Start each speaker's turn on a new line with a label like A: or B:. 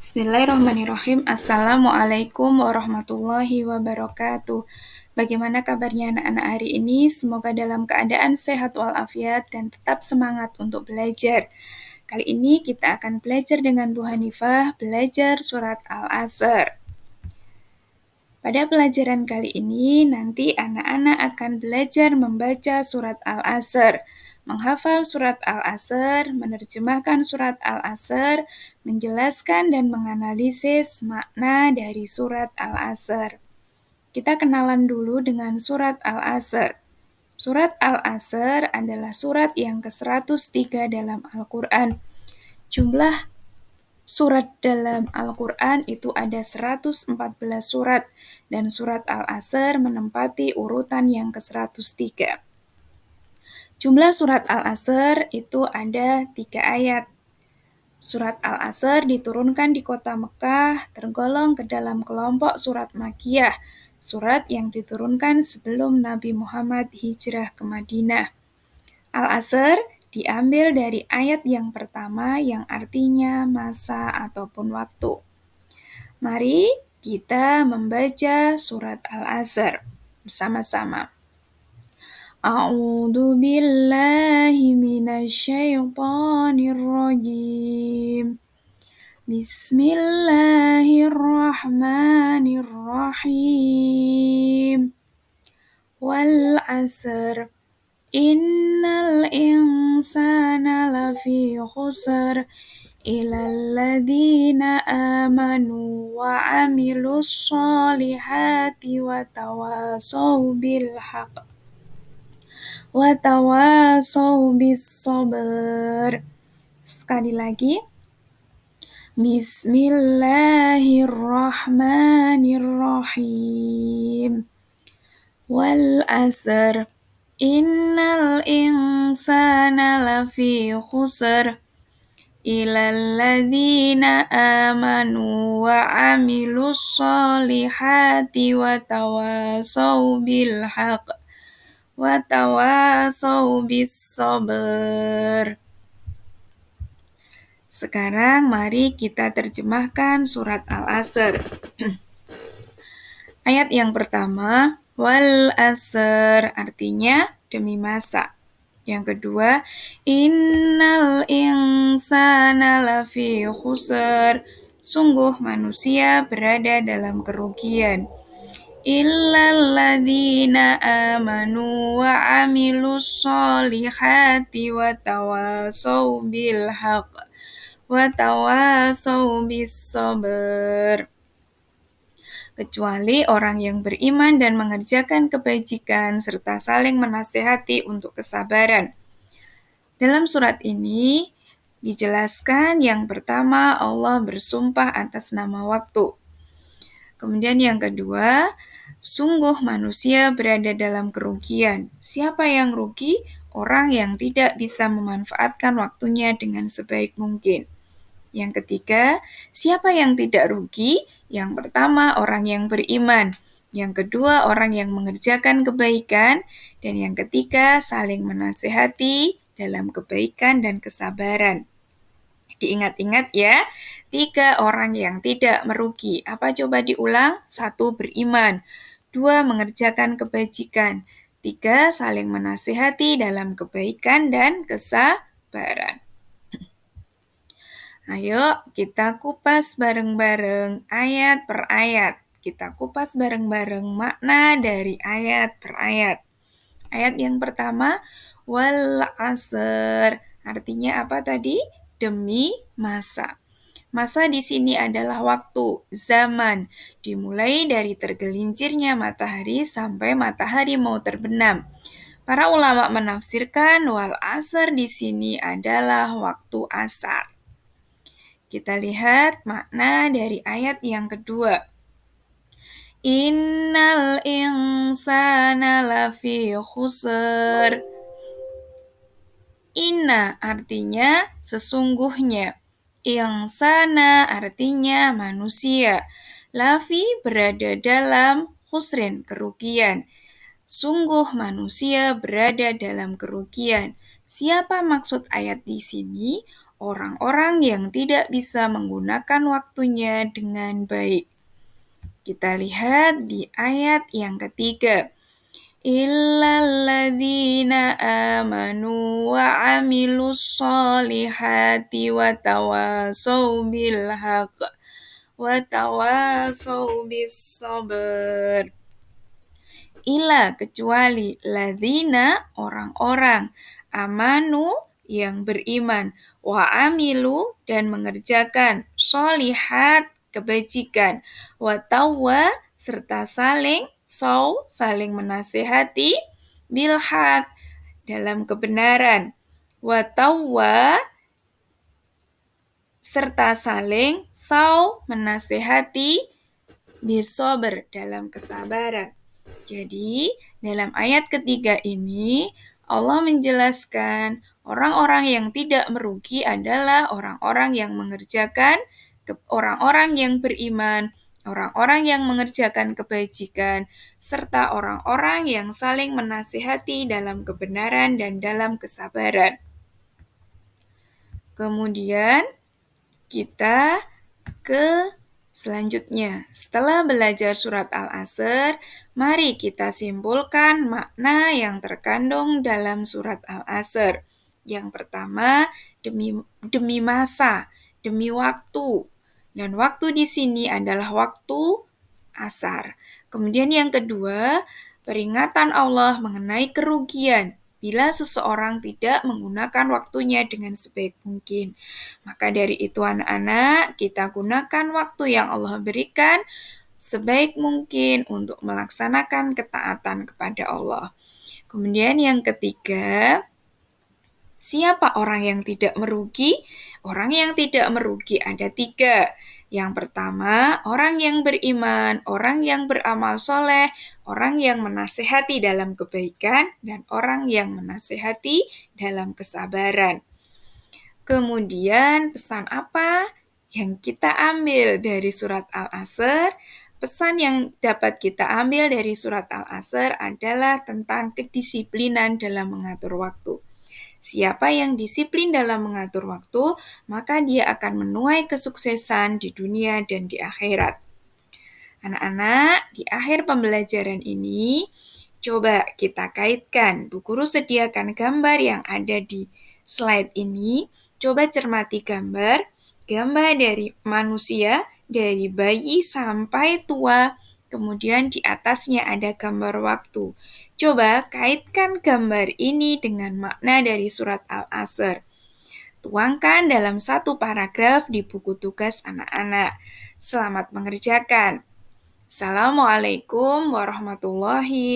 A: Bismillahirrahmanirrahim. Assalamualaikum warahmatullahi wabarakatuh. Bagaimana kabarnya anak-anak hari ini? Semoga dalam keadaan sehat walafiat dan tetap semangat untuk belajar. Kali ini kita akan belajar dengan Bu Hanifah, belajar surat Al-Asr. Pada pelajaran kali ini, nanti anak-anak akan belajar membaca surat Al-Asr, menghafal surat Al-Asr, menerjemahkan surat Al-Asr, menjelaskan dan menganalisis makna dari surat Al-Asr. Kita kenalan dulu dengan surat Al-Asr. Surat Al-Asr adalah surat yang ke-103 dalam Al-Quran. Jumlah surat dalam Al-Quran itu ada 114 surat, dan surat Al-Asr menempati urutan yang ke-103. Jumlah surat Al-Asr itu ada 3 ayat. Surat Al-Asr diturunkan di kota Mekah, tergolong ke dalam kelompok surat Makkiyah, surat yang diturunkan sebelum Nabi Muhammad hijrah ke Madinah. Al-Asr diambil dari ayat yang pertama yang artinya masa ataupun waktu. Mari kita membaca surat Al-Asr bersama-sama. A'udzu billahi minasyaitonir rajim. Bismillahirrahmanirrahim. Wal 'asr. Innal insana lafi khusr illal ladzina amanu wa 'amilus sholihati wa tawasaw bil haqq wa tawasaw bis sabr. Sekali lagi. Bismillahirrahmanirrahim. Wal 'asr. Innal insana lafi khusr illal ladzina amanu wa 'amilus sholihati wa tawasaw bil haqq wa tawasaw bis sabr. Sekarang mari kita terjemahkan surat Al-Asr. Ayat yang pertama, wal asr, artinya demi masa. Yang kedua, innal insana lafi khusr, sungguh manusia berada dalam kerugian. Illal ladzina amanu wa 'amilus sholihati wa tawasaw bil haqq wa tawasaw bis sabr. Kecuali orang yang beriman dan mengerjakan kebajikan serta saling menasehati untuk kesabaran. Dalam surat ini dijelaskan yang pertama Allah bersumpah atas nama waktu. Kemudian yang kedua, sungguh manusia berada dalam kerugian. Siapa yang rugi? Orang yang tidak bisa memanfaatkan waktunya dengan sebaik mungkin. Yang ketiga, siapa yang tidak rugi? Yang pertama, orang yang beriman. Yang kedua, orang yang mengerjakan kebaikan. Dan yang ketiga, saling menasehati dalam kebaikan dan kesabaran. Diingat-ingat ya, 3 orang yang tidak merugi. Apa coba diulang? 1, beriman. 2, mengerjakan kebajikan. 3, saling menasehati dalam kebaikan dan kesabaran. Ayo kita kupas bareng-bareng ayat per ayat. Kita kupas bareng-bareng makna dari ayat per ayat. Ayat yang pertama, wal asr. Artinya apa tadi? Demi masa. Masa di sini adalah waktu, zaman, dimulai dari tergelincirnya matahari sampai matahari mau terbenam. Para ulama menafsirkan wal asr di sini adalah waktu asar. Kita lihat makna dari ayat yang kedua. Innal insana lafi khusr. Inna artinya sesungguhnya. Insana artinya manusia. Lafi berada dalam, khusrin kerugian. Sungguh manusia berada dalam kerugian. Siapa maksud ayat di sini? orang-orang yang tidak bisa menggunakan waktunya dengan baik. Kita lihat di ayat yang ketiga. Illalladzina amanu wa amilus solihati wa tawasau bil haqq wa tawasau bis sabr. Kecuali ladzina orang-orang amanu yang beriman wa amilu dan mengerjakan solihat kebajikan wa tawwa serta saling menasehati bilhaq dalam kebenaran wa tawwa serta saling menasehati bisober dalam kesabaran. Jadi, dalam ayat ketiga ini, Allah menjelaskan orang-orang yang tidak merugi adalah orang-orang yang mengerjakan, orang-orang yang beriman, orang-orang yang mengerjakan kebajikan, serta orang-orang yang saling menasihati dalam kebenaran dan dalam kesabaran. Kemudian, kita ke selanjutnya, setelah belajar surat Al-Asr, mari kita simpulkan makna yang terkandung dalam surat Al-Asr. Yang pertama, demi masa, demi waktu. Dan waktu di sini adalah waktu asar. Kemudian yang kedua, peringatan Allah mengenai kerugian bila seseorang tidak menggunakan waktunya dengan sebaik mungkin. Maka dari itu anak-anak, kita gunakan waktu yang Allah berikan sebaik mungkin untuk melaksanakan ketaatan kepada Allah. Kemudian yang ketiga, siapa orang yang tidak merugi? Orang yang tidak merugi ada 3. Yang pertama, orang yang beriman, orang yang beramal soleh, orang yang menasehati dalam kebaikan, dan orang yang menasehati dalam kesabaran. Kemudian pesan apa yang kita ambil dari surat Al-Asr? Pesan yang dapat kita ambil dari surat Al-Asr adalah tentang kedisiplinan dalam mengatur waktu. Siapa yang disiplin dalam mengatur waktu, maka dia akan menuai kesuksesan di dunia dan di akhirat. Anak-anak, di akhir pembelajaran ini, coba kita kaitkan. Bu Guru sediakan gambar yang ada di slide ini. Coba cermati gambar dari manusia, dari bayi sampai tua, kemudian di atasnya ada gambar waktu. Coba kaitkan gambar ini dengan makna dari surat Al-Asr. Tuangkan dalam satu paragraf di buku tugas anak-anak. Selamat mengerjakan. Assalamualaikum warahmatullahi